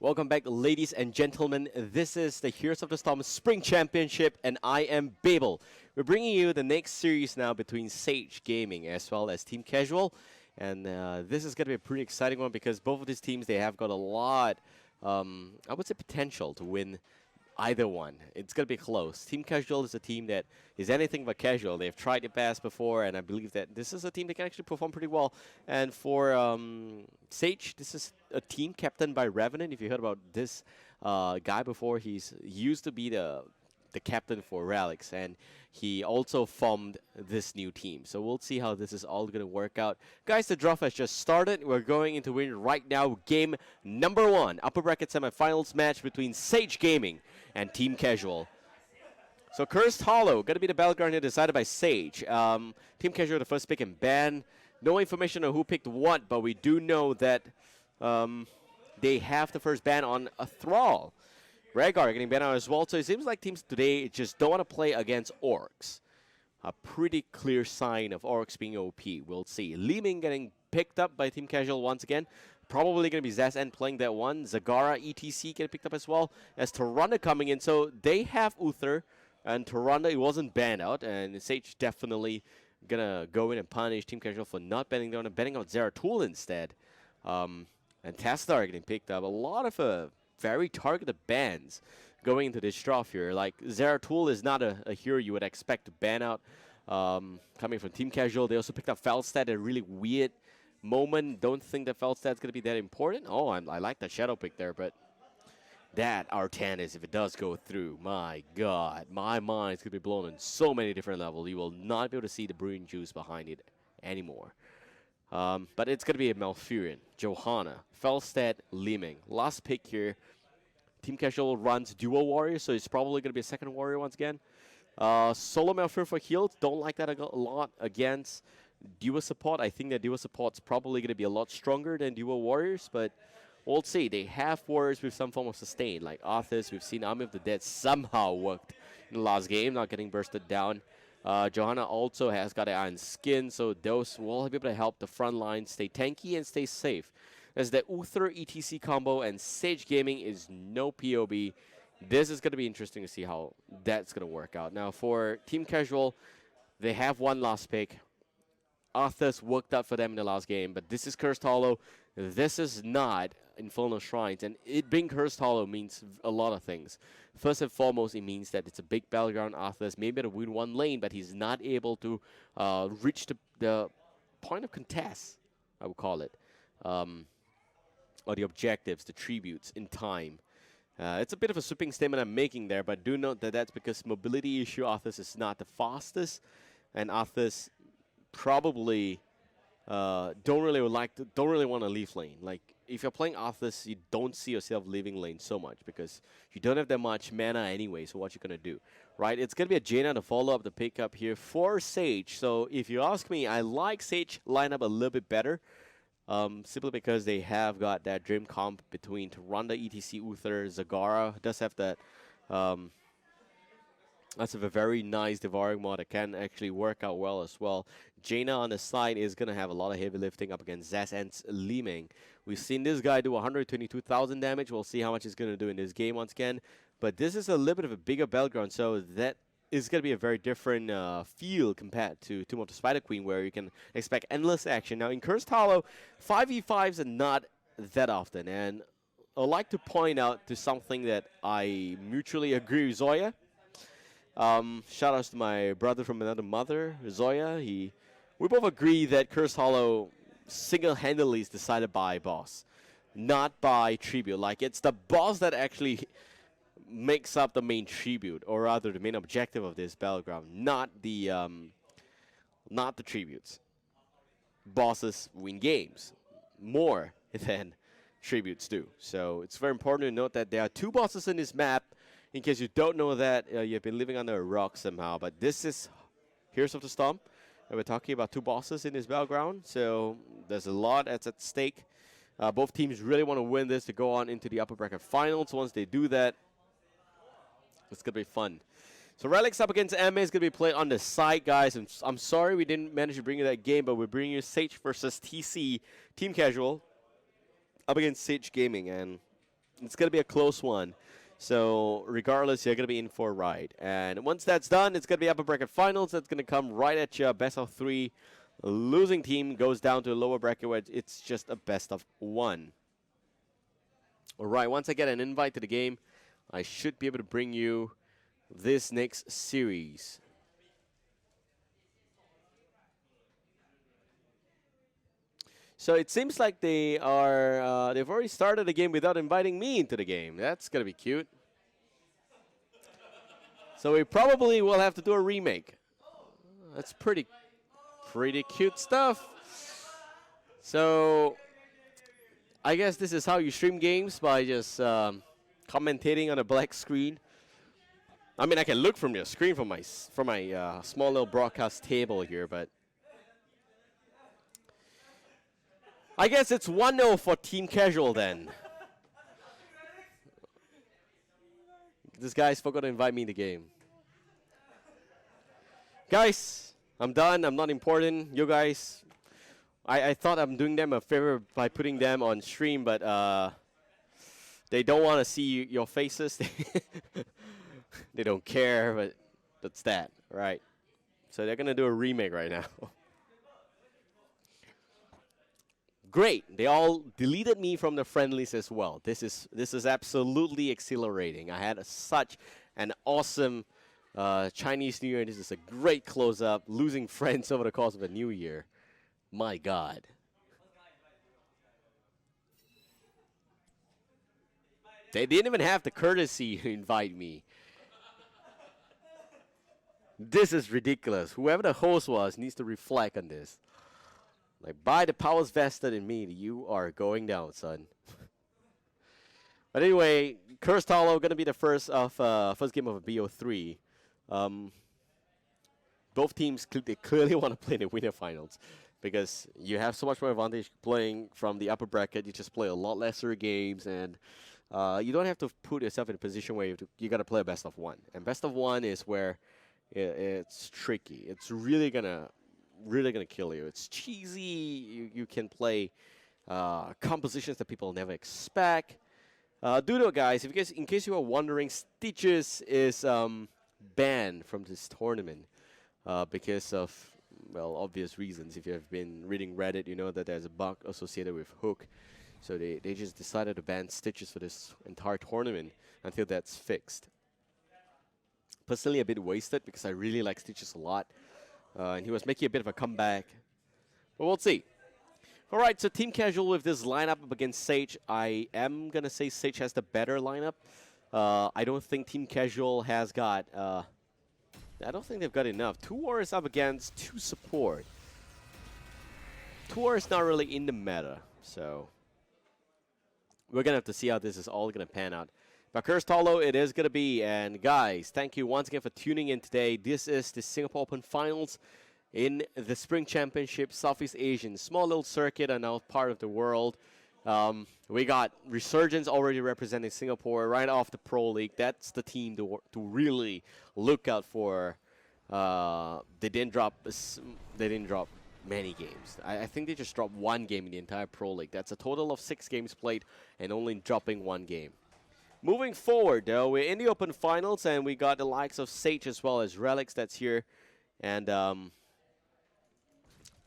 Welcome back, ladies and gentlemen. This is the Heroes of the Storm Spring Championship, and I am Babel. We're bringing you the next series now between Sage Gaming as well as Team Casual. And this is going to be a pretty exciting one because both of these teams, they have got a lot, I would say, potential to win either one. It's going to be close. Team Casual is a team that is anything but casual. They've tried it past before, and I believe that this is a team that can actually perform pretty well. And for Sage, this is a team captained by Revenant. If you heard about this guy before, he used to be the captain for Relics, and he also formed this new team. So we'll see how this is all going to work out. Guys, the draft has just started. We're going into win right now. Game number 1, upper bracket semifinals match between Sage Gaming and Team Casual. So Cursed Hollow, going to be the battleground here decided by Sage. Team Casual the first pick and ban. No information on who picked what, but we do know that they have the first ban on a Thrall. Rhaegar getting banned out as well, so it seems like teams today just don't want to play against Orcs. A pretty clear sign of Orcs being OP. We'll see. Li Ming getting picked up by Team Casual once again. Probably going to be Zazen playing that one. Zagara, ETC getting picked up as well as Tyrande coming in. So they have Uther, and Tyrande, it wasn't banned out, and Sage definitely going to go in and punish Team Casual for not banning down and banning out Zeratul instead. And Tassadar getting picked up. A lot of very targeted bans going into this draft here. Like, Zeratul is not a hero you would expect to ban out. Coming from Team Casual, they also picked up Felstad at a really weird moment. Don't think that Felstad's going to be that important. Oh, I like that shadow pick there, but that Artanis, if it does go through, my God, my mind's going to be blown on so many different levels. You will not be able to see the brewing juice behind it anymore. But it's going to be a Malfurion, Johanna, Felstad, Li Ming. Last pick here. Team Casual runs Duo Warrior, so it's probably going to be a second Warrior once again. Solo Malfurion for heals. Don't like that a lot against Duo Support. I think that Duo Support's probably going to be a lot stronger than Duo Warriors, but we'll see. They have Warriors with some form of sustain, like Arthas. We've seen Army of the Dead somehow worked in the last game, not getting bursted down. Johanna also has got an Iron Skin, so those will be able to help the front line stay tanky and stay safe. As the Uther ETC combo and Sage Gaming is no POB. This is going to be interesting to see how that's going to work out. Now, for Team Casual, they have one last pick. Arthas worked out for them in the last game, but this is Cursed Hollow. This is not Infernal Shrines, and it being Cursed Hollow means a lot of things. First and foremost, it means that it's a big battleground. Arthas may be able to win one lane, but he's not able to reach the point of contest, I would call it, or the objectives, the tributes in time. It's a bit of a sweeping statement I'm making there, but do note that that's because mobility issue. Arthas is not the fastest, and Arthas probably don't really want to leave lane. Like, if you're playing Arthas, you don't see yourself leaving lane so much because you don't have that much mana anyway. So what you're gonna do, right? It's gonna be a Jaina to follow up the pickup here for Sage. So if you ask me, I like Sage lineup a little bit better, simply because they have got that dream comp between Tyrande, ETC, Uther, Zagara. Does have that. That's a very nice devouring mod that can actually work out well as well. Jaina on the side is going to have a lot of heavy lifting up against Zaz and Li Ming. We've seen this guy do 122,000 damage. We'll see how much he's going to do in this game once again. But this is a little bit of a bigger battleground, so that is going to be a very different feel compared to Tomb of the Spider Queen, where you can expect endless action. Now, in Cursed Hollow, 5v5s are not that often. And I'd like to point out to something that I mutually agree with Zoya. Shout outs to my brother from another mother, Zoya. We both agree that Cursed Hollow single-handedly is decided by boss, not by tribute. Like, it's the boss that actually makes up the main tribute, or rather the main objective of this battleground, not the tributes. Bosses win games more than tributes do. So it's very important to note that there are 2 bosses in this map. In case you don't know that, you've been living under a rock somehow. But this is Heroes of the Storm. And we're talking about 2 bosses in this battleground. So there's a lot that's at stake. Both teams really want to win this to go on into the upper bracket finals. Once they do that, it's going to be fun. So Relics up against MA is going to be played on the side, guys. And I'm sorry we didn't manage to bring you that game, but we're bringing you Sage versus TC, Team Casual, up against Sage Gaming. And It's going to be a close one. So regardless, you're going to be in for a ride. And once that's done, it's going to be upper bracket finals. That's going to come right at you. Best of 3. Losing team goes down to a lower bracket where it's just a best of 1. All right, once I get an invite to the game, I should be able to bring you this next series. So it seems like they've already started the game without inviting me into the game. That's going to be cute. So we probably will have to do a remake. That's pretty cute stuff. So I guess this is how you stream games, by just commentating on a black screen. I mean, I can look from your screen from my small little broadcast table here, but I guess it's 1-0 for Team Casual then. This guy's forgot to invite me in the game. Guys, I'm done. I'm not important. You guys, I thought I'm doing them a favor by putting them on stream, but they don't want to see your faces. They don't care, but that's that, right? So they're going to do a remake right now. Great. They all deleted me from the friendlies as well. This is absolutely exhilarating. I had such an awesome Chinese New Year. This is a great close-up. Losing friends over the course of a new year. My God. They didn't even have the courtesy to invite me. This is ridiculous. Whoever the host was needs to reflect on this. Like, by the powers vested in me, you are going down, son. But anyway, Cursed Hollow going to be the first game of a BO3. Both teams they clearly want to play the winter finals because you have so much more advantage playing from the upper bracket. You just play a lot lesser games, and you don't have to put yourself in a position where you got to play a best of 1. And best of 1 is where it's tricky. It's really gonna kill you. It's cheesy. You can play compositions that people never expect. Doodle guys, in case you are wondering, Stitches is banned from this tournament because of, well, obvious reasons. If you have been reading Reddit, you know that there's a bug associated with Hook. So they just decided to ban Stitches for this entire tournament until that's fixed. Personally, a bit wasted because I really like Stitches a lot. And he was making a bit of a comeback. But we'll see. All right, so Team Casual with this lineup up against Sage. I am going to say Sage has the better lineup. I don't think Team Casual has got... I don't think they've got enough. 2 Warriors up against 2 support. 2 Warriors not really in the meta, so... We're going to have to see how this is all going to pan out. But Cursed Hollow it is going to be. And guys, thank you once again for tuning in today. This is the Singapore Open Finals in the Spring Championship, Southeast Asian. Small little circuit and now part of the world. We got Resurgence already representing Singapore right off the Pro League. That's the team to really look out for. They didn't drop many games. I think they just dropped 1 game in the entire Pro League. That's a total of 6 games played and only dropping 1 game. Moving forward, though, we're in the Open Finals, and we got the likes of Sage as well as Relics that's here. And on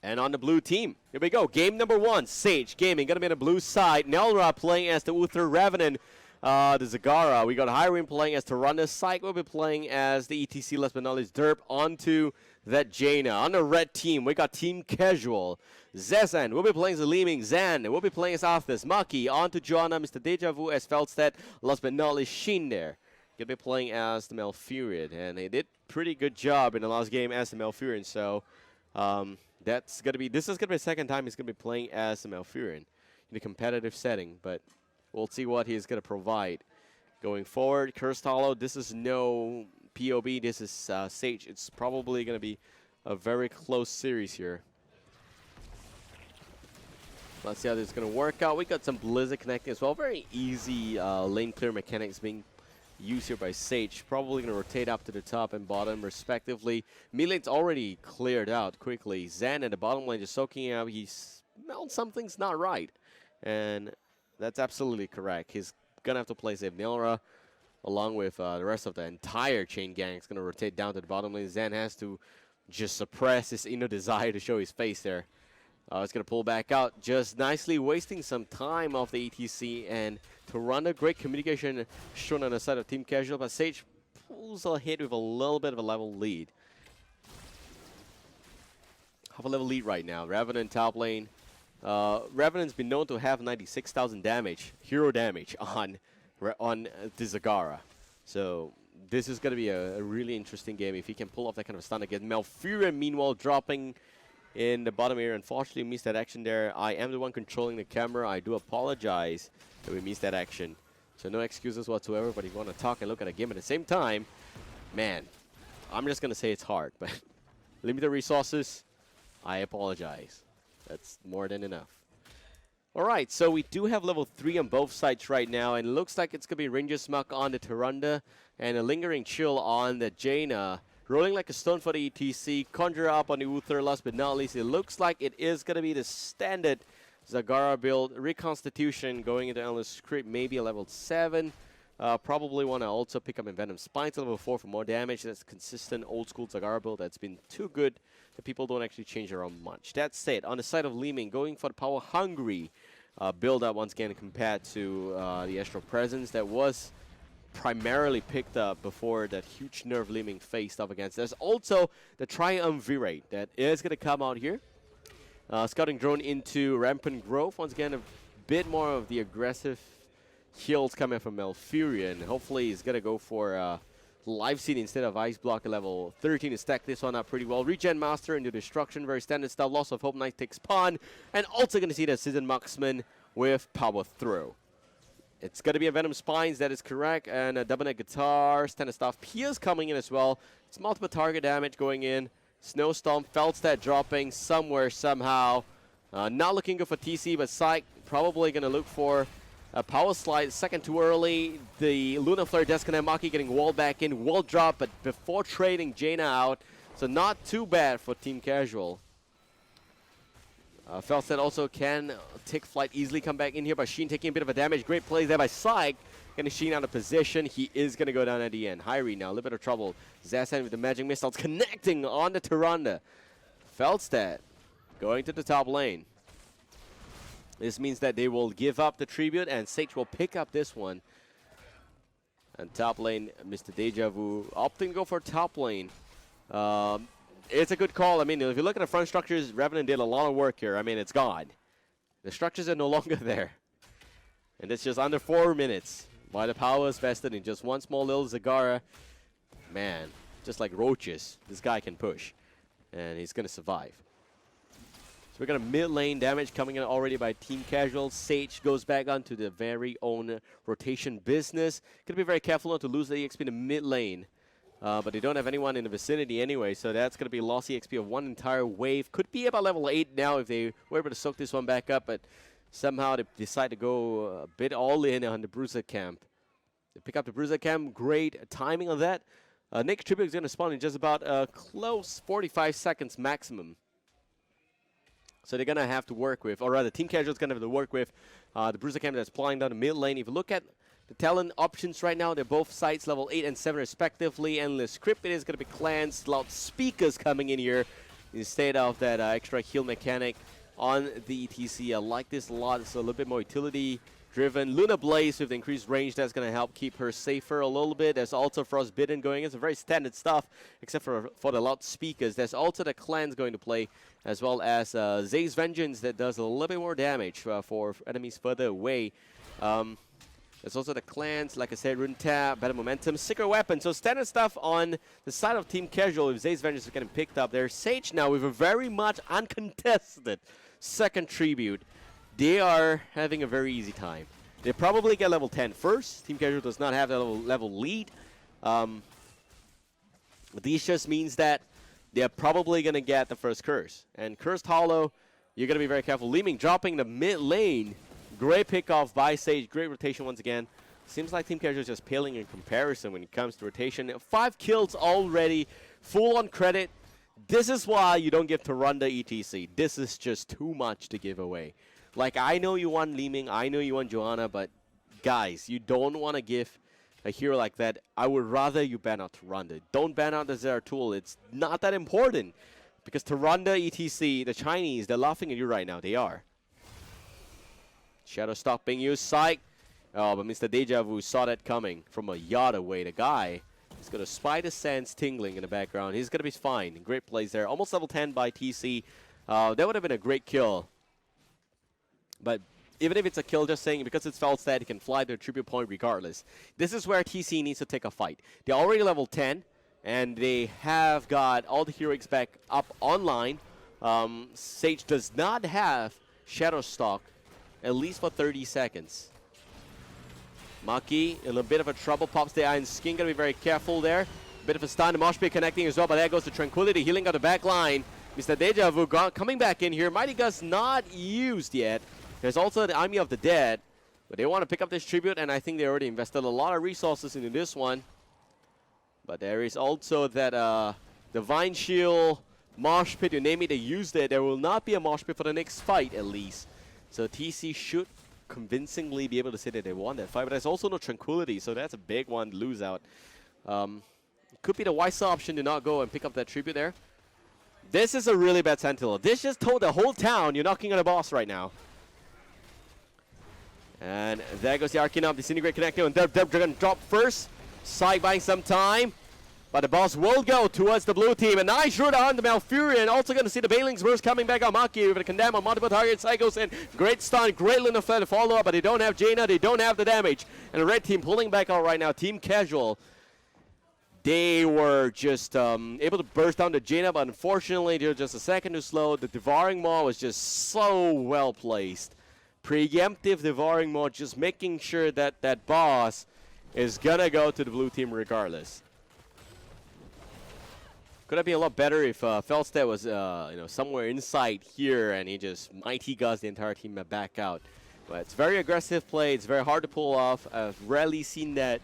the blue team, here we go. Game number 1, Sage Gaming, going to be on the blue side. Nelra playing as the Uther Revenant, the Zagara. We got Hyrule playing as Tyrannus. Syke will be playing as the ETC, last but not least, Derp onto that Jaina. On the red team, we got Team Casual. Zezan will be playing as Leeming. Zan will be playing as Arthas. Maki onto Joanna. Mr. Deja Vu as Feldstedt. Last but not least, Shin there. He'll be playing as the Malfurion. And he did pretty good job in the last game as the Malfurion. So this is gonna be the second time he's gonna be playing as the Malfurion in a competitive setting. But we'll see what he's gonna provide going forward. Cursed Hollow, this is no POB. This is Sage. It's probably gonna be a very close series here. Let's see how this is going to work out. We got some Blizzard connecting as well. Very easy lane clear mechanics being used here by Sage. Probably going to rotate up to the top and bottom respectively. Mid lane's already cleared out quickly. Zan at the bottom lane just soaking out. He's smelled something's not right. And that's absolutely correct. His gonna have to play safe. Nilra, along with the rest of the entire chain gang, is gonna rotate down to the bottom lane. Zen has to just suppress his inner desire to show his face there. It's gonna pull back out, just nicely wasting some time off the ETC, and to run a great communication shown on the side of Team Casual, but Sage pulls ahead with a little bit of a level lead. Half a level lead right now. Revenant top lane. Revenant's been known to have 96,000 damage, hero damage on the Zagara. So this is going to be a really interesting game if he can pull off that kind of stun again. Malfurion, meanwhile, dropping in the bottom area. Unfortunately, missed that action there. I am the one controlling the camera. I do apologize that we missed that action. So no excuses whatsoever, but if you want to talk and look at a game at the same time, man, I'm just going to say it's hard. But limited resources, I apologize. That's more than enough. All right, so we do have level 3 on both sides right now, and it looks like it's going to be Ranger Smuck on the Tyrande and a Lingering Chill on the Jaina. Rolling like a stone for the ETC, Conjure up on the Uther. Last but not least, it looks like it is going to be the standard Zagara build. Reconstitution going into Endless Script, maybe a level 7. Probably want to also pick up Envenom Spine to level 4 for more damage. That's consistent old school Zagara build that's been too good that people don't actually change around much. That said, on the side of Li Ming, going for the power hungry build up once again compared to the Astral Presence that was primarily picked up before that huge nerf Li Ming faced up against. There's also the Triumvirate that is going to come out here. Scouting drone into Rampant Growth. Once again, a bit more of the aggressive heals coming from Malfurion. Hopefully he's going to go for Life Seed instead of Ice Block at level 13 to stack this one up pretty well. Regen Master into Destruction, very standard stuff. Loss of Hope, Knight takes Pawn. And also going to see the Season Marksman with Power Throw. It's going to be a Venom Spines, that is correct. And a Double Neck Guitar, standard stuff. Pierce coming in as well. It's multiple target damage going in. Snowstorm, Feldstat dropping somewhere, somehow. Not looking good for TC, but Psych probably going to look for a Power Slide. Second too early. The Lunar Flare, Desconnect Maki getting walled back in. Wall drop, but before trading Jaina out. So not too bad for Team Casual. Feldstat also can take flight, easily come back in here, but Sheen taking a bit of a damage. Great play there by Psych. Getting Sheen out of position. He is going to go down at the end. Hyrie now, a little bit of trouble. Zasan with the magic missiles connecting on the Tyrande. Feldstat going to the top lane. This means that they will give up the tribute, and Sage will pick up this one. And top lane, Mr. Deja Vu opting to go for top lane. It's a good call. I mean, if you look at the front structures, Revenant did a lot of work here. I mean, it's gone. The structures are no longer there. And it's just under 4 minutes. By the power is vested in just one small little Zagara. Man, just like roaches, this guy can push. And he's going to survive. So we got a mid lane damage coming in already by Team Casual. Sage goes back onto the very own rotation business. Going to be very careful not to lose the EXP in the mid lane. But they don't have anyone in the vicinity anyway, so that's going to be lost EXP of one entire wave. Could be about level 8 now if they were able to soak this one back up, but somehow they decide to go a bit all in on the Bruiser Camp. They pick up the Bruiser Camp. Great timing on that. Next tribute is going to spawn in just about close 45 seconds maximum. So they're going to have to work with, or rather Team Casual is going to have to work with the Bruiser Camp that's flying down the mid lane. If you look at the talent options right now, they're both sites level 8 and 7 respectively. Endless Script, it is going to be clans, loudspeakers coming in here instead of that extra heal mechanic on the ETC. I like this a lot. It's a little bit more utility driven. Luna Blaze with increased range, that's going to help keep her safer a little bit. There's also Frostbitten going in. It's a very standard stuff except for the loudspeakers. There's also the clans going to play, as well as Zay's Vengeance that does a little bit more damage for enemies further away. There's also the clans, like I said, Rune Tap, better momentum, Secret Weapon. So standard stuff on the side of Team Casual if Zay's Vengeance is getting picked up. There's Sage now with a very much uncontested second tribute. They are having a very easy time. They probably get level 10 first. Team Casual does not have that level lead. This just means that they're probably going to get the first Curse. And Cursed Hollow, you're going to be very careful. Li Ming dropping the mid lane. Great pickoff by Sage. Great rotation once again. Seems like Team Casual is just paling in comparison when it comes to rotation. 5 kills already. Full on credit. This is why you don't give Tyrande ETC. This is just too much to give away. Like, I know you want Li Ming. I know you want Joanna, but guys, you don't want to give a hero like that. I would rather you ban out Tyrande. Don't ban out the Zeratul. It's not that important. Because Tyrande, ETC, the Chinese, they're laughing at you right now. They are. Shadow Stock being used. Psych. Oh, but Mr. Deja Vu saw that coming from a yard away. The guy is going to spy the sands tingling in the background. He's going to be fine. Great plays there. Almost level 10 by TC. That would have been a great kill. But even if it's a kill, just saying, because it's felt stat, he can fly to a tribute point regardless. This is where TC needs to take a fight. They're already level 10, and they have got all the heroics back up online. Sage does not have Shadow Stock, at least for 30 seconds. Maki in a bit of a trouble, pops the Iron Skin, gotta be very careful there. Bit of a stun, the Mosh Pit connecting as well, but there goes the Tranquility, healing out the back line. Mr. Deja Vu coming back in here. Mighty Gust not used yet. There's also the Army of the Dead, but they want to pick up this tribute, and I think they already invested a lot of resources into this one. But there is also that Divine Shield, Mosh Pit, you name it, they used it. There will not be a Mosh Pit for the next fight, at least. So TC should convincingly be able to say that they won that fight, but there's also no Tranquility, so that's a big one to lose out. Could be the wiser option to not go and pick up that tribute there. This is a really bad Sentinel. This just told the whole town you're knocking on the boss right now. And there goes the Arcane of Disintegrate connecting, and they're going to drop first. Side buying some time. But the boss will go towards the blue team. A nice root on the Malfurion. Also going to see the Bailing's Burst coming back on Maki with a condemn on multiple targets. Side goes in. Great stun. Great Luna Flare to follow up. But they don't have Jaina. They don't have the damage. And the red team pulling back out right now. Team Casual. They were just able to burst down the Jaina. But unfortunately, they were just a second too slow. The Devouring Maw was just so well placed. Preemptive Devouring Maw. Just making sure that that boss is going to go to the blue team regardless. Could have been a lot better if Felstead was somewhere inside here and he just Mighty Gust the entire team back out. But it's very aggressive play. It's very hard to pull off. I've rarely seen that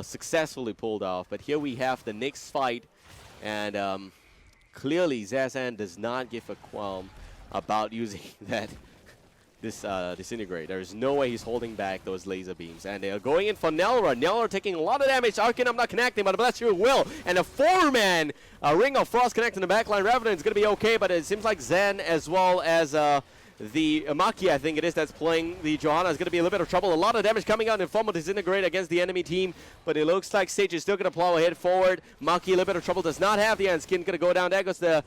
successfully pulled off. But here we have the next fight. And clearly Zazan does not give a qualm about using that Disintegrate. There's no way he's holding back those laser beams. And they are going in for Nelra. Nelra taking a lot of damage. Arcanum not connecting, but Bless You will. And a 4-man Ring of Frost connecting the backline. Revenant's going to be okay, but it seems like Zen as well as the Maki, I think it is, that's playing the Johanna is going to be a little bit of trouble. A lot of damage coming out in form of Disintegrate against the enemy team, but it looks like Sage is still going to plow ahead forward. Maki, a little bit of trouble, does not have the Iron Skin, going to go down. There goes the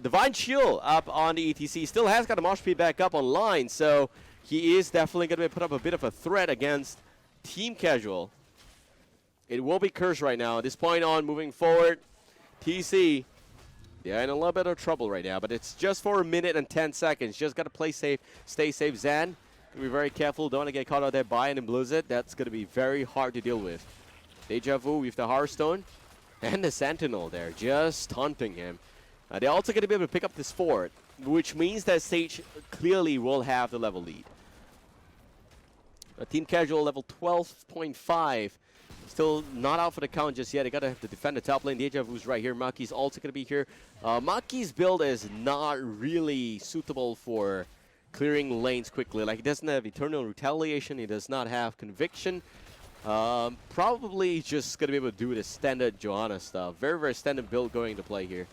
Divine Shield up on the ETC. Still has got a Mosh Pit back up online, so he is definitely going to put up a bit of a threat against Team Casual. It will be Curse right now. At this point on, moving forward, TC, they're in a little bit of trouble right now, but it's just for a minute and 10 seconds. Just got to play safe, stay safe. Zan, be very careful. Don't want to get caught out there by an Blizzard. That's going to be very hard to deal with. Deja Vu with the Hearthstone and the Sentinel there, just taunting him. They're also going to be able to pick up this fort, which means that Sage clearly will have the level lead. Team Casual level 12.5. Still not out for the count just yet. They got to have to defend the top lane. Deja Vu's right here. Maki's also going to be here. Maki's build is not really suitable for clearing lanes quickly. Like, he doesn't have Eternal Retaliation. He does not have Conviction. Probably just going to be able to do the standard Johanna stuff. Very, very standard build going to play here.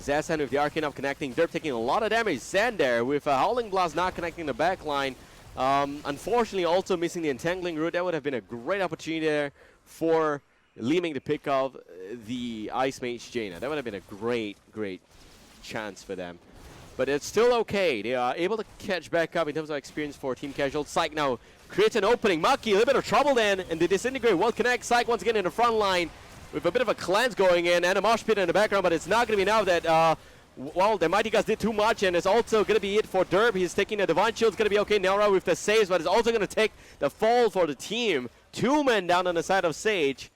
Zazan with the Arcane of connecting. Derp taking a lot of damage. Zan there with a Howling Blast not connecting the back line. Unfortunately, also missing the Entangling Root. That would have been a great opportunity there for Leeming to pick up the Ice Mage Jaina. That would have been a great, great chance for them. But it's still okay. They are able to catch back up in terms of experience for Team Casual. Psych now creates an opening. Maki, a little bit of trouble then, and the Disintegrate will connect. Psych once again in the front line with a bit of a cleanse going in and a Mosh Pit in the background, but it's not going to be now that well, the Mighty Gust did too much, and it's also going to be it for Derp. He's taking the Divine Shield. It's going to be okay. Nelra with the saves, but it's also going to take the fall for the team. 2 men down on the side of Sage.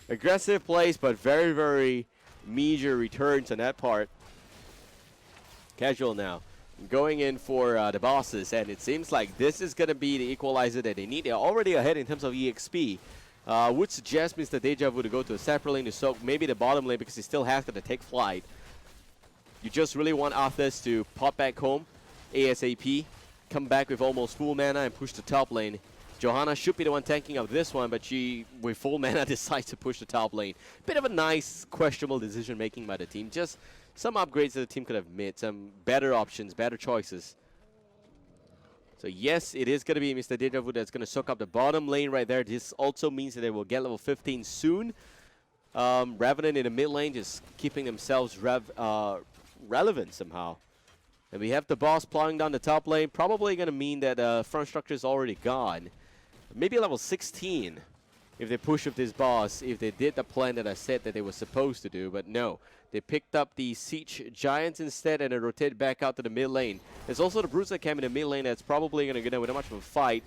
Aggressive plays, but very, very meager returns on that part. Casual now going in for the bosses, and it seems like this is going to be the equalizer that they need. They're already ahead in terms of EXP. Would suggest Mr. Deja Vu to go to a separate lane to soak maybe the bottom lane because he still has to take flight. You just really want Arthas to pop back home ASAP, come back with almost full mana and push the top lane. Johanna should be the one tanking up this one, but she, with full mana, decides to push the top lane. Bit of a nice, questionable decision making by the team. Just some upgrades that the team could have made, some better options, better choices. So yes, it is going to be Mr. Deja Vu that's going to soak up the bottom lane right there. This also means that they will get level 15 soon. Revenant in the mid lane just keeping themselves relevant somehow. And we have the boss plowing down the top lane. Probably going to mean that front structure is already gone. Maybe level 16 if they push with this boss, if they did the plan that I said that they were supposed to do. But no, they picked up the Siege Giants instead and they rotated back out to the mid lane. There's also the Bruiser came in the mid lane that's probably going to get with much of a fight.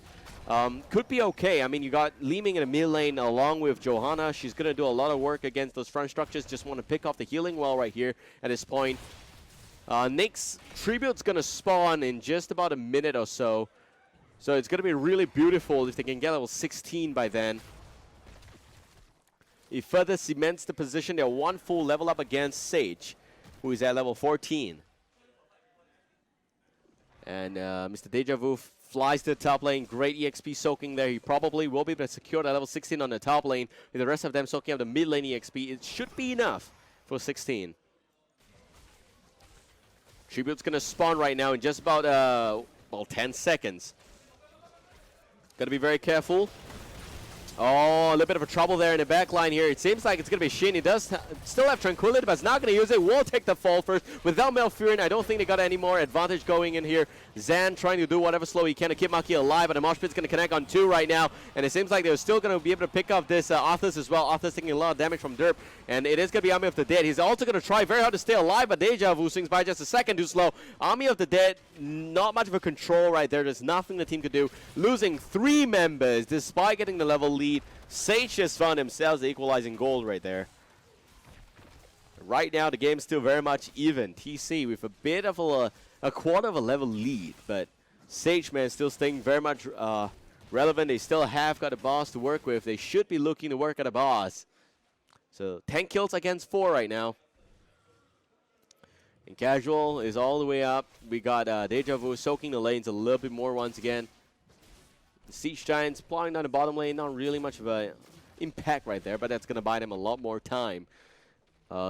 Could be okay. I mean, you got Leeming in the mid lane along with Johanna. She's going to do a lot of work against those front structures. Just want to pick off the healing well right here at this point. Next Tribute's going to spawn in just about a minute or so. So it's going to be really beautiful if they can get level 16 by then. It further cements the position. They're one full level up against Sage, who is at level 14. And Mr. Deja Vu flies to the top lane. Great EXP soaking there. He probably will be able to secure that level 16 on the top lane. With the rest of them soaking up the mid lane EXP, it should be enough for 16. Tribute's going to spawn right now in just about, well, 10 seconds. Got to be very careful. Oh, a little bit of a trouble there in the back line here. It seems like it's going to be Shin. He does still have Tranquility, but it's not going to use it. Will take the fall first. Without Malfurion, I don't think they got any more advantage going in here. Zan trying to do whatever slow he can to keep Maki alive, but the Mosh Pit's going to connect on 2 right now. And it seems like they're still going to be able to pick up this Arthas as well. Arthas taking a lot of damage from Derp, and it is going to be Army of the Dead. He's also going to try very hard to stay alive, but Deja Vu swings by just a second too slow. Army of the Dead, not much of a control right there. There's nothing the team could do. Losing 3 members despite getting the level lead. Sage just found themselves the equalizing goal right there. Right now, the game's still very much even. TC with a bit of a quarter of a level lead, but Sage, man, still staying very much relevant. They still have got a boss to work with. They should be looking to work at a boss. So 10 kills against 4 right now. And Casual is all the way up. We got Deja Vu soaking the lanes a little bit more once again. Siege Giants plowing down the bottom lane, not really much of an impact right there, but that's going to buy them a lot more time.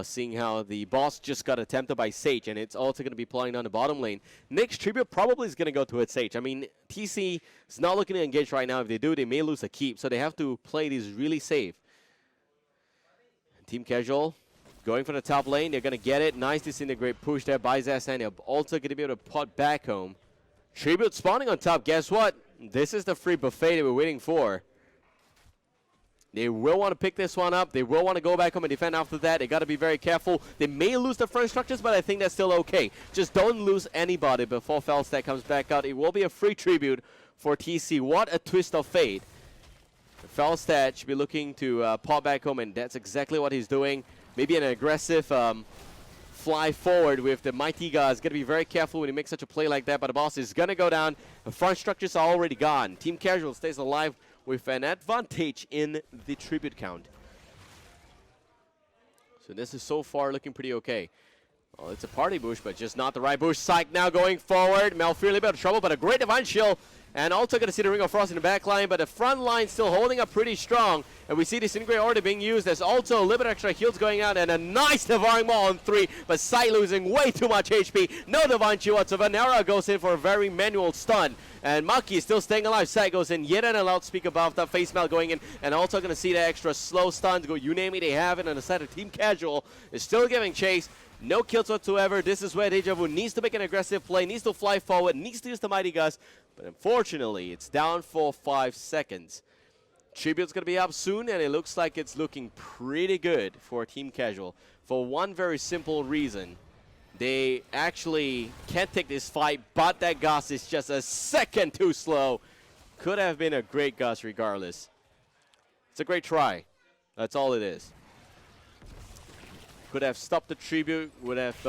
Seeing how the boss just got attempted by Sage, and it's also going to be plowing down the bottom lane. Next Tribute probably is going to go towards Sage. I mean, TC is not looking to engage right now. If they do, they may lose a keep, so they have to play these really safe. Team Casual going for the top lane. They're going to get it. Nice disintegrate push there by Zassan. They're also going to be able to pot back home. Tribute spawning on top. Guess what? This is the free buffet that we're waiting for. They will want to pick this one up. They will want to go back home and defend after that. They got to be very careful. They may lose the front structures, but I think that's still okay. Just don't lose anybody before Felstad comes back out. It will be a free tribute for TC. What a twist of fate. Felstad should be looking to pop back home, and that's exactly what he's doing. Maybe an aggressive fly forward with the Mighty Guys. Got to be very careful when you make such a play like that, but the boss is going to go down. The front structures are already gone. Team Casual stays alive with an advantage in the tribute count. So this is so far looking pretty okay. Well, it's a party bush, but just not the right bush. Psych now going forward. Malfurion a little bit of trouble, but a great Divine Shield. And also going to see the Ring of Frost in the back line, but the front line still holding up pretty strong. And we see this Disintegrate already being used. There's also a little bit extra heals going out, and a nice Devouring Maw on 3, but Sai losing way too much HP. No Divine Shield whatsoever. Nara goes in for a very manual stun. And Maki is still staying alive. Sai goes in, yet another loudspeaker buff, that face melt going in, and also going to see the extra slow stuns go. You name it, they have it. On the side of Team Casual is still giving chase. No kills whatsoever. This is where Deja Vu needs to make an aggressive play, needs to fly forward, needs to use the Mighty Gust. But unfortunately, it's down for 5 seconds. Tribute's going to be up soon, and it looks like it's looking pretty good for Team Casual. For one very simple reason. They actually can't take this fight, but that Gust is just a second too slow. Could have been a great Gust regardless. It's a great try. That's all it is. Could have stopped the Tribute, would have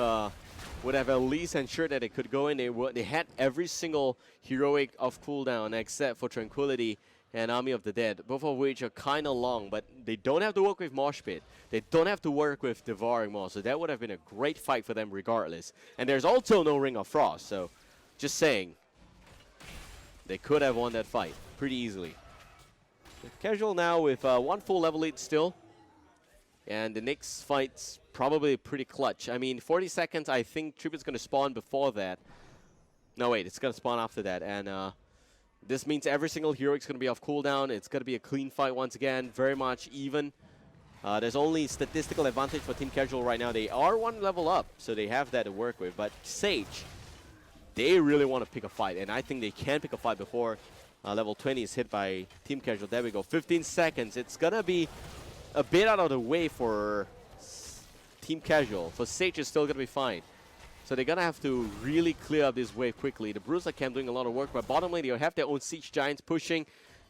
at least ensured that it could go in. They had every single heroic off cooldown except for Tranquility and Army of the Dead, both of which are kind of long, but they don't have to work with Mosh Pit. They don't have to work with Devouring Maw, so that would have been a great fight for them regardless. And there's also no Ring of Frost, so just saying, they could have won that fight pretty easily. Casual now with one full level lead still. And the next fight's probably pretty clutch. I mean, 40 seconds, I think Tribute's going to spawn before that. No, wait, it's going to spawn after that. And this means every single hero is going to be off cooldown. It's going to be a clean fight once again, very much even. There's only statistical advantage for Team Casual right now. They are one level up, so they have that to work with. But Sage, they really want to pick a fight, and I think they can pick a fight before level 20 is hit by Team Casual. There we go, 15 seconds. It's going to be a bit out of the way for Team Casual. For Sage, it's still going to be fine. So they're going to have to really clear up this wave quickly. The Bruiser camp doing a lot of work, but bottom lane, they have their own Siege Giants pushing.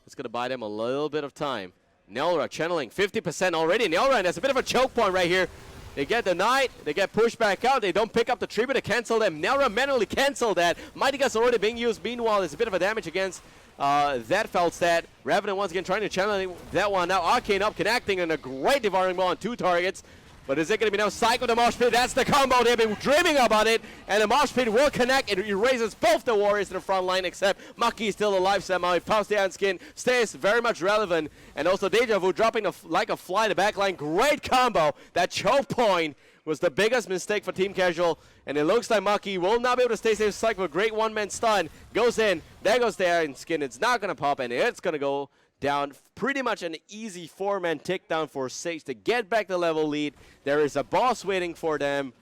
It's going to buy them a little bit of time. Nelra channeling 50% already. Nelra, and there's a bit of a choke point right here. They get the Knight, they get pushed back out, they don't pick up the Tribute to cancel them. Nelra manually cancel that. Mighty Gust already being used. Meanwhile, there's a bit of a damage against that Feldstat. Revenant once again trying to channel that one. Now Arcane up, connecting, and a great Devouring Ball on 2 targets. But is it going to be now Psycho the Mosh Pit? That's the combo. They've been dreaming about it. And the Mosh Pit will connect. It erases both the Warriors to the front line, except Maki is still alive somehow. He pops the Iron Skin, stays very much relevant. And also Deja Vu dropping like a fly in the back line. Great combo. That choke point was the biggest mistake for Team Casual. And it looks like Maki will not be able to stay safe. Psycho, a great one-man stun. Goes in. There goes the Iron Skin. It's not going to pop, and it's going to go down. Pretty much an easy 4-man takedown for Sage to get back the level lead. There is a boss waiting for them.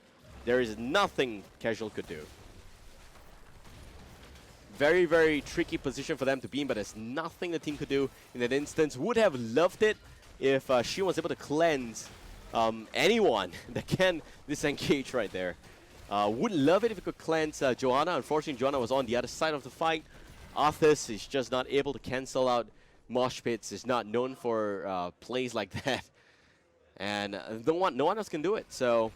There is nothing Casual could do. Very, very tricky position for them to be in, but there's nothing the team could do in that instance. Would have loved it if she was able to cleanse anyone that can disengage right there. Would love it if it could cleanse Johanna. Unfortunately, Johanna was on the other side of the fight. Arthas is just not able to cancel out Mosh Pits. Is not known for plays like that. And no one else can do it. So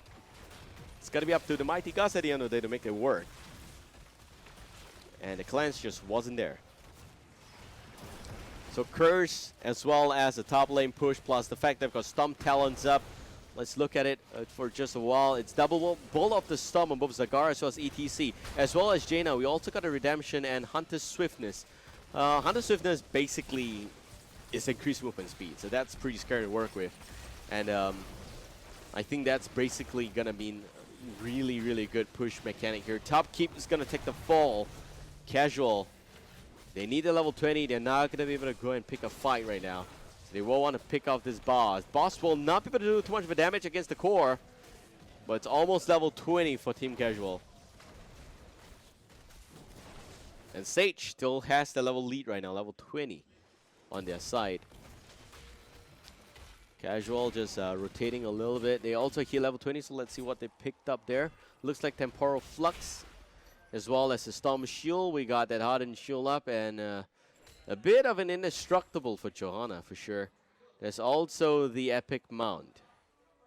it's got to be up to the Mighty Gust at the end of the day to make it work. And the cleanse just wasn't there. So Curse, as well as the top lane push, plus the fact that they've got Stomp Talons up. Let's look at it for just a while. It's double Bolt of the Storm on both Zagara as well as ETC, as well as Jaina. We also got a Redemption and Hunter's Swiftness. Hunter's Swiftness basically is increased movement speed, so that's pretty scary to work with. And I think that's basically going to be really, really good push mechanic here. Top Keep is going to take the fall. Casual, they need a level 20. They're not going to be able to go and pick a fight right now. They will want to pick off this boss. Boss will not be able to do too much of a damage against the core, but it's almost level 20 for Team Casual. And Sage still has the level lead right now, level 20 on their side. Casual just rotating a little bit. They also heal level 20, so let's see what they picked up there. Looks like Temporal Flux, as well as the Storm Shield. We got that Hardened Shield up, and a bit of an Indestructible for Johanna, for sure. There's also the Epic Mount.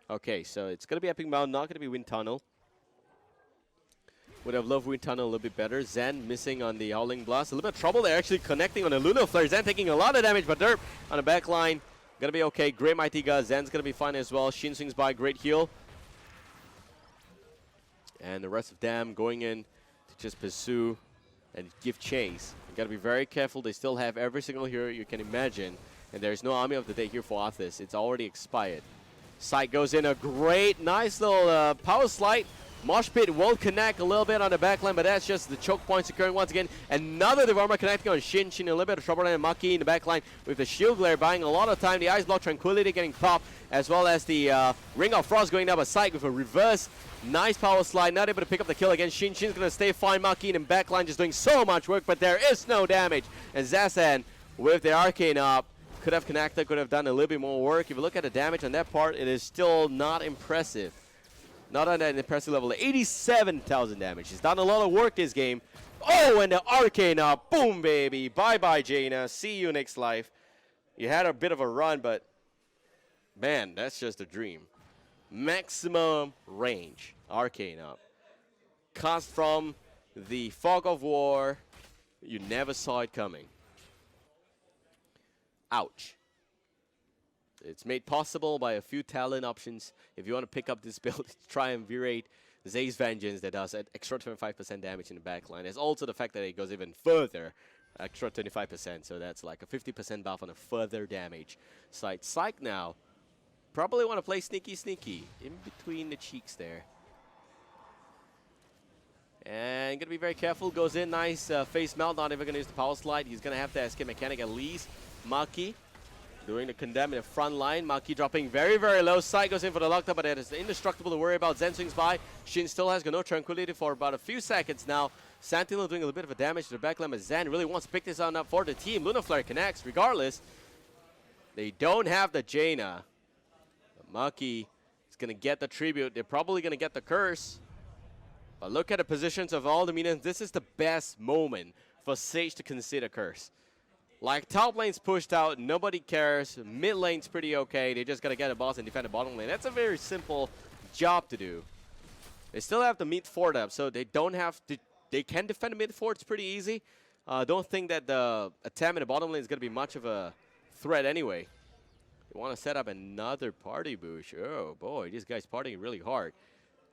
Okay, so it's going to be Epic Mount, not going to be Wind Tunnel. Would have loved Wind Tunnel a little bit better. Zen missing on the Howling Blast. A little bit of trouble there, actually connecting on the Lunar Flare. Zen taking a lot of damage, but Derp on the back line. Going to be okay. Great Mighty Gust. Zen's going to be fine as well. Shin swings by. Great heal. And the rest of them going in to just pursue and give chase. You got to be very careful. They still have every single hero you can imagine. And there's no Army of the Day here for Arthas. It's already expired. Sight goes in. A great, nice little power slide. Mosh Pit will connect a little bit on the backline, but that's just the choke points occurring once again. Another Devarma connecting on Shin. Shin in a little bit of trouble, and Maki in the backline with the Shield Glare buying a lot of time. The Ice Block Tranquility getting popped, as well as the Ring of Frost going down by Sight with a reverse. Nice power slide, not able to pick up the kill again. Shin's going to stay fine. Maki in the backline just doing so much work, but there is no damage. And Zasan with the Arcane up could have connected, could have done a little bit more work. If you look at the damage on that part, it is still not impressive. Not on that impressive level. 87,000 damage. He's done a lot of work this game. Oh, and the Arcane up. Boom, baby. Bye-bye, Jaina. See you next life. You had a bit of a run, but man, that's just a dream. Maximum range. Arcane up. Cast from the Fog of War. You never saw it coming. Ouch. It's made possible by a few talent options. If you want to pick up this build, Triumvirate, Zay's Vengeance that does an extra 25% damage in the backline. There's also the fact that it goes even further extra 25%, so that's like a 50% buff on a further damage side. Psych now, probably want to play sneaky in between the cheeks there. And gonna be very careful, goes in, nice face melt, not even gonna use the power slide. He's gonna have the escape mechanic at least. Maki doing the condemn in the front line. Maki dropping very, very low. Psych goes in for the lockdown, but it is indestructible to worry about. Zen swings by. Shin still has got no tranquility for about a few seconds now. Santino doing a little bit of a damage to the backline, but Zen really wants to pick this one up for the team. Lunar Flare connects. Regardless, they don't have the Jaina. Maki is going to get the tribute. They're probably going to get the curse. But look at the positions of all the minions. This is the best moment for Sage to consider curse. Like, top lane's pushed out, nobody cares. Mid lane's pretty okay. They just got to get a boss and defend the bottom lane. That's a very simple job to do. They still have the mid fort up, so they don't have to. They can defend the mid fort. It's pretty easy. Don't think that the attempt in the bottom lane is going to be much of a threat anyway. They want to set up another party bush. Oh boy, these guys partying really hard.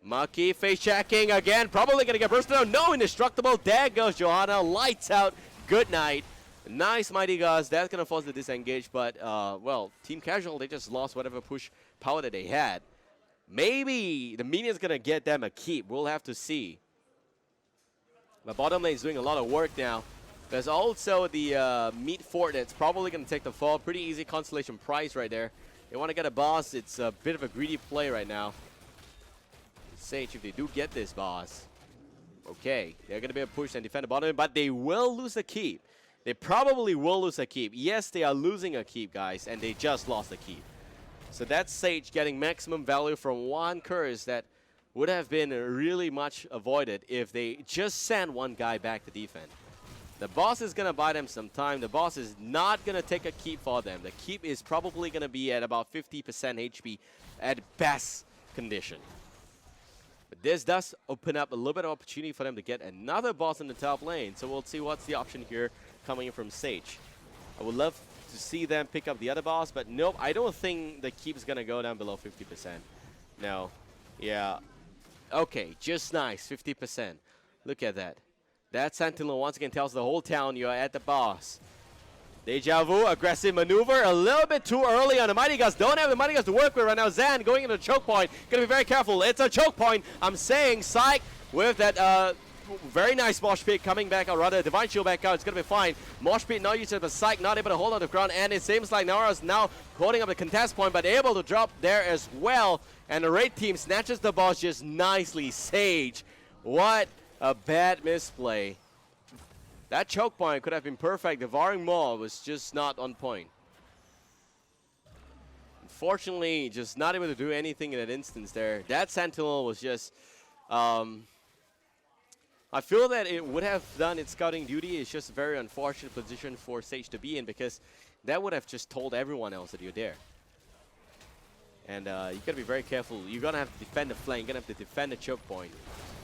Maki face checking again. Probably going to get bursted out. No, indestructible. There goes Johanna. Lights out. Good night. Nice Mighty Gust. That's going to force the disengage. But, well, Team Casual, they just lost whatever push power that they had. Maybe the minion's going to get them a keep. We'll have to see. But bottom lane is doing a lot of work now. There's also the meat fort that's probably going to take the fall. Pretty easy constellation price right there. They want to get a boss. It's a bit of a greedy play right now. Sage, if they do get this boss, okay, they're going to be able to push and defend the bottom lane, but they will lose a keep. They probably will lose a keep. Yes, they are losing a keep, guys, and they just lost a keep. So that's Sage getting maximum value from one curse that would have been really much avoided if they just sent one guy back to defend. The boss is going to buy them some time. The boss is not going to take a keep for them. The keep is probably going to be at about 50% HP at best condition. But this does open up a little bit of opportunity for them to get another boss in the top lane. So we'll see what's the option here coming in from Sage. I would love to see them pick up the other boss, but nope, I don't think the keep is going to go down below 50%. No. Yeah. Okay, just nice, 50%. Look at that. That Sentinel once again tells the whole town you're at the boss. Deja vu, aggressive maneuver, a little bit too early on the Mighty Gust. Don't have the Mighty Gust to work with right now. Zan going into the choke point. Gonna be very careful. It's a choke point. I'm saying Psych with that very nice mosh pit coming back out, rather Divine Shield back out. It's gonna be fine. Mosh pit not used to the Psych, not able to hold on the ground, and it seems like Nara's now holding up the contest point, but able to drop there as well. And the raid team snatches the boss just nicely. Sage, what a bad misplay. That choke point could have been perfect. Devouring Maw was just not on point. Unfortunately, just not able to do anything in that instance there. That Sentinel was just... I feel that it would have done its scouting duty. It's just a very unfortunate position for Sage to be in, because that would have just told everyone else that you're there. And you gotta be very careful. You're gonna have to defend the flank. You're gonna have to defend the choke point.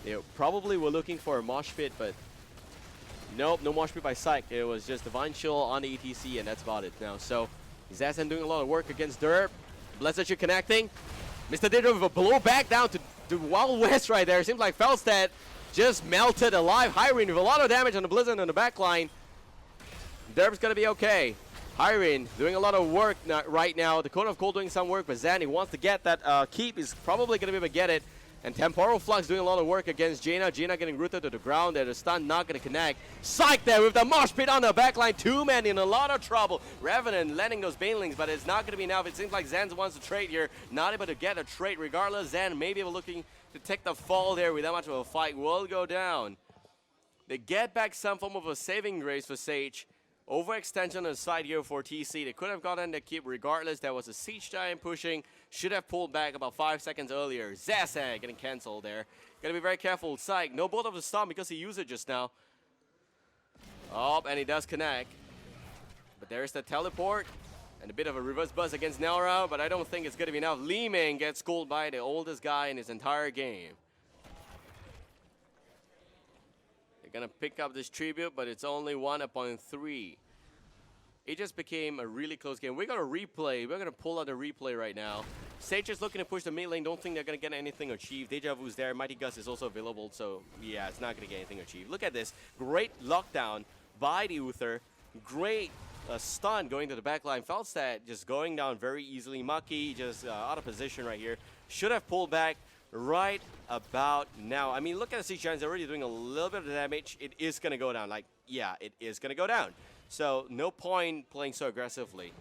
They probably were looking for a mosh pit, but nope, no mosh pit by Psych. It was just Divine Chill on the ETC, and that's about it now. So Zazen doing a lot of work against Derp. Blessed Shield connecting. Mr. Didro with a blow back down to Wild West right there. Seems like Felstead just melted alive. Hyrene with a lot of damage on the Blizzard on the back line. Derp's gonna be okay. Hyrene doing a lot of work right now. The Cone of Cold doing some work, but Zan, he wants to get that keep. He's probably gonna be able to get it. And Temporal Flux doing a lot of work against Jaina. Jaina getting rooted to the ground there. The stun not going to connect. Psych there with the mosh pit on the backline. Two men in a lot of trouble. Revenant landing those Banelings, but it's not going to be enough. It seems like Zan wants to trade here. Not able to get a trade regardless. Zan maybe looking to take the fall there with that much of a fight. Will go down. They get back some form of a saving grace for Sage. Overextension on the side here for TC. They could have gotten the keep regardless. There was a Siege Giant pushing. Should have pulled back about 5 seconds earlier. Zasa getting cancelled there. Gotta be very careful. Psych, no bolt of the storm because he used it just now. Oh, and he does connect. But there's the teleport. And a bit of a reverse buzz against Nelra, but I don't think it's gonna be enough. Li Ming gets schooled by the oldest guy in his entire game. Gonna pick up this tribute, but it's only 1 upon 3. It just became a really close game. We're gonna replay. We're gonna pull out the replay right now. Sage is looking to push the mid lane. Don't think they're gonna get anything achieved. Deja Vu's there. Mighty Gust is also available, so yeah, it's not gonna get anything achieved. Look at this. Great lockdown by the Uther. Great stun going to the backline. Feldstat just going down very easily. Maki just out of position right here. Should have pulled back right about now. I mean, look at the Siege Giants. They're already doing a little bit of damage. It is going to go down. Like, yeah, it is going to go down. So no point playing so aggressively.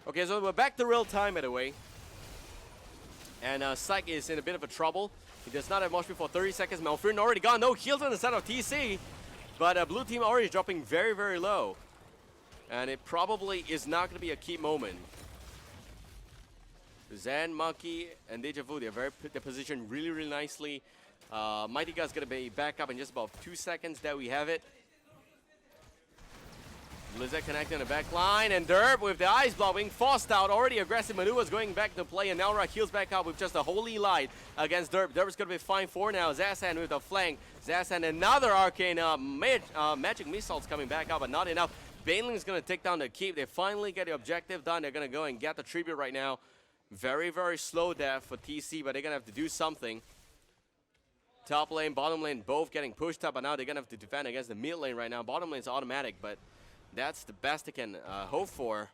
Okay, so we're back to real time, by the way. And Psych is in a bit of a trouble. He does not have much before 30 seconds. Malfurion already gone. No heals on the side of TC. But blue team already dropping very, very low. And it probably is not going to be a key moment. Zen, Monkey, and Deja Vu, they're positioned really, really nicely. Mighty Gut's going to be back up in just about 2 seconds. There we have it. Blizzard connecting the back line, and Derp with the ice block being forced out. Already aggressive maneuvers going back to play, and Nelra heals back up with just a holy light against Derp. Derp's going to be fine for now. Zasan with the flank. Zasan, another arcane magic missiles coming back up, but not enough. Baneling's going to take down the keep. They finally get the objective done. They're going to go and get the tribute right now. Very, very slow death for TC, but they're going to have to do something. Top lane, bottom lane, both getting pushed up, but now they're going to have to defend against the mid lane right now. Bottom lane's automatic, but that's the best they can hope for.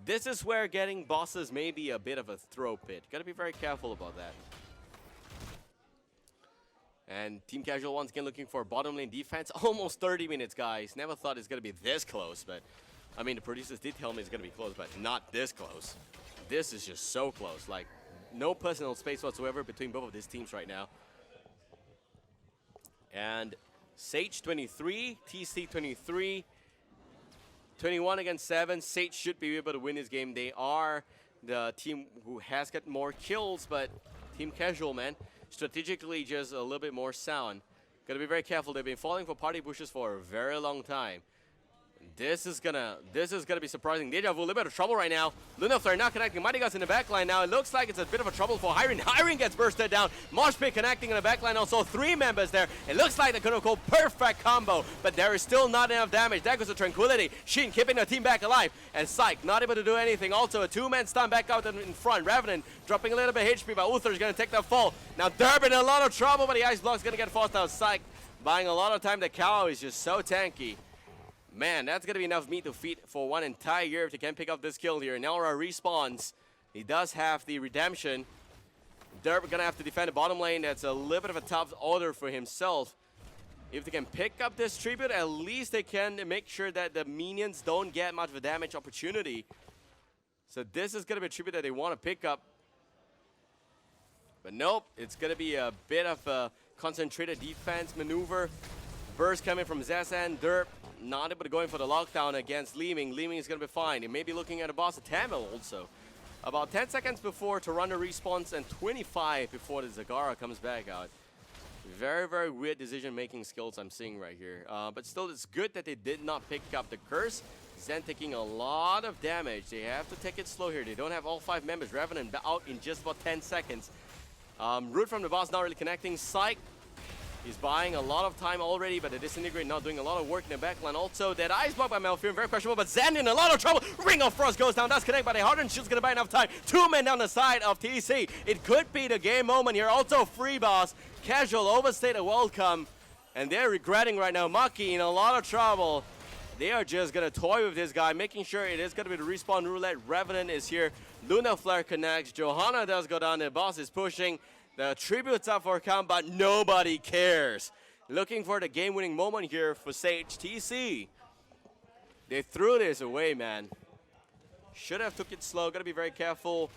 This is where getting bosses may be a bit of a throw pit. Got to be very careful about that. And Team Casual once again looking for bottom lane defense. Almost 30 minutes, guys. Never thought it's going to be this close, but I mean, the producers did tell me it's going to be close, but not this close. This is just so close. Like, no personal space whatsoever between both of these teams right now. And Sage 23, TC 23, 21 against 7. Sage should be able to win this game. They are the team who has got more kills, but Team Casual, man, strategically just a little bit more sound. Gotta be very careful. They've been falling for party bushes for a very long time. This is gonna be surprising. Deja Vu, a little bit of trouble right now. Luna Flare not connecting. Mighty Gut's in the backline now. It looks like it's a bit of a trouble for Hyren. Hyren gets bursted down. Mosh Pit connecting in the backline. Also 3 members there. It looks like they're gonna go perfect combo, but there is still not enough damage. There goes the Tranquility. Shin keeping the team back alive, and Psych not able to do anything. Also a 2-man stun back out in front. Revenant dropping a little bit HP, but Uther's gonna take the fall. Now Durbin in a lot of trouble, but the ice block's gonna get forced out. Psych buying a lot of time. The cow is just so tanky. Man, that's going to be enough meat to feed for one entire year if they can pick up this kill here. Nelra respawns. He does have the redemption. Derp going to have to defend the bottom lane. That's a little bit of a tough order for himself. If they can pick up this tribute, at least they can make sure that the minions don't get much of a damage opportunity. So this is going to be a tribute that they want to pick up. But nope, it's going to be a bit of a concentrated defense maneuver. Burst coming from Zasan. Derp not able to go in for the lockdown against Leeming. Leeming is going to be fine. He may be looking at a boss of Tamil also. About 10 seconds before Toronto respawns and 25 before the Zagara comes back out. Very, very weird decision-making skills I'm seeing right here. But still, it's good that they did not pick up the curse. Zen taking a lot of damage. They have to take it slow here. They don't have all 5 members. Revenant out in just about 10 seconds. Root from the boss not really connecting. Psych. He's buying a lot of time already, but the Disintegrate not doing a lot of work in the backline. Also, that ice block by Malfurion, very questionable, but Zen in a lot of trouble. Ring of Frost goes down, that's connected by the Hardened Shield's gonna buy enough time. 2 men down the side of TC. It could be the game moment here. Also, free boss. Casual overstayed a welcome, and they're regretting right now. Maki in a lot of trouble. They are just gonna toy with this guy, making sure it is gonna be the respawn roulette. Revenant is here. Luna Flare connects. Johanna does go down, the boss is pushing. The tribute's up for a count, but nobody cares. Looking for the game-winning moment here for Sage TC. They threw this away, man. Should have took it slow. Gotta be very careful.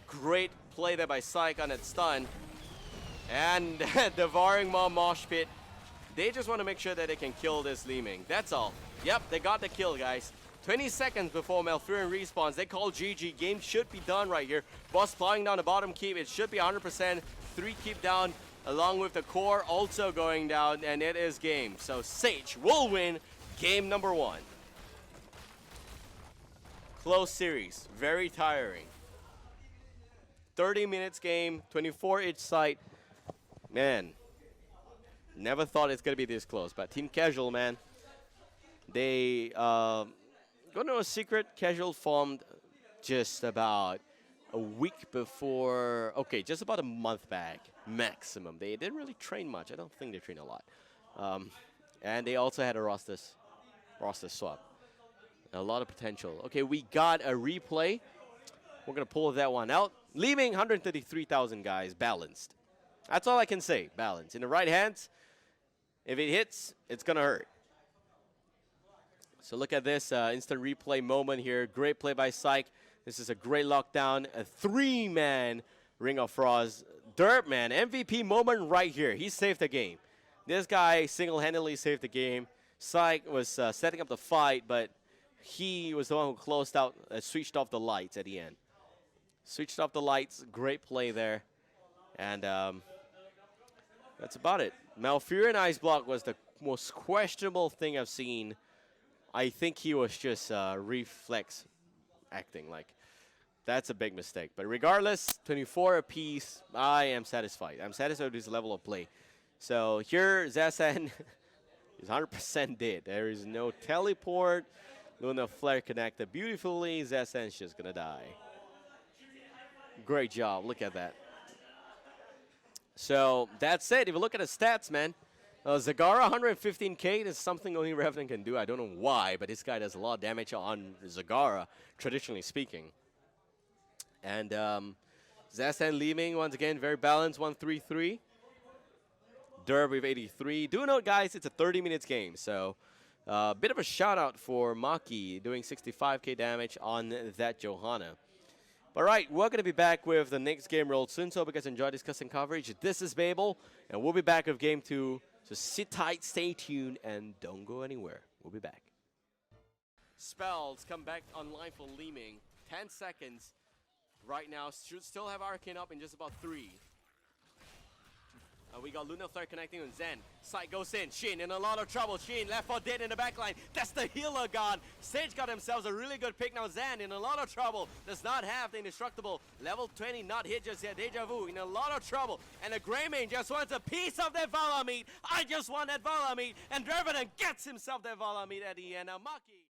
Great play there by Psych on that stun. And Devouring Maw Mosh Pit. They just want to make sure that they can kill this Leeming. That's all. Yep, they got the kill, guys. 20 seconds before Malfurion respawns. They call GG. Game should be done right here. Boss plowing down the bottom keep. It should be 100%. 3 keep down along with the core also going down, and it is game. So Sage will win game number 1. Close series. Very tiring. 30 minutes game. 24 each side. Man. Never thought it's going to be this close. But Team Casual, man. They... Gonna know a secret. Casual formed just about a week before, okay, just about a month back, maximum. They didn't really train much. I don't think they train a lot. And they also had a rosters. roster swap. A lot of potential. Okay, we got a replay. We're going to pull that one out. Leaving 133,000 guys, balanced. That's all I can say, balanced. In the right hands, if it hits, it's going to hurt. So look at this instant replay moment here. Great play by Syke. This is a great lockdown. A 3-man Ring of Frost. Derp, man, MVP moment right here. He saved the game. This guy single-handedly saved the game. Syke was setting up the fight, but he was the one who closed out, switched off the lights at the end. Switched off the lights. Great play there. And that's about it. Malfurion Ice Block was the most questionable thing I've seen. I think he was just reflex acting. Like, that's a big mistake. But regardless, 24 apiece, I am satisfied. I'm satisfied with this level of play. So here, Zasan is 100% dead. There is no teleport. Luna Flare connected beautifully. Zasan's just going to die. Great job. Look at that. So that's it. If you look at the stats, man, Zagara 115k. This is something only Revenant can do. I don't know why, but this guy does a lot of damage on Zagara, traditionally speaking. And Zasan leaving, once again, very balanced, 133. Derb with 83. Do note, guys, it's a 30 minutes game, so a bit of a shout out for Maki doing 65k damage on that Johanna. All right, we're going to be back with the next game real soon, so hope you guys enjoy this custom coverage. This is Babel, and we'll be back with Game 2. So sit tight, stay tuned, and don't go anywhere. We'll be back. Spells come back online for Leeming. 10 seconds right now. Should still have Arcane up in just about 3. We got Luna Flare connecting on Zen. Syke goes in. Shin in a lot of trouble. Shin left for dead in the backline. That's the healer gone. Sage got themselves a really good pick now. Zen in a lot of trouble. Does not have the indestructible. Level 20 not hit just yet. Deja Vu in a lot of trouble. And the Greymane just wants a piece of that Vala meat. I just want that Vala meat. And Revenant gets himself that Vala meat at the end. Now Maki.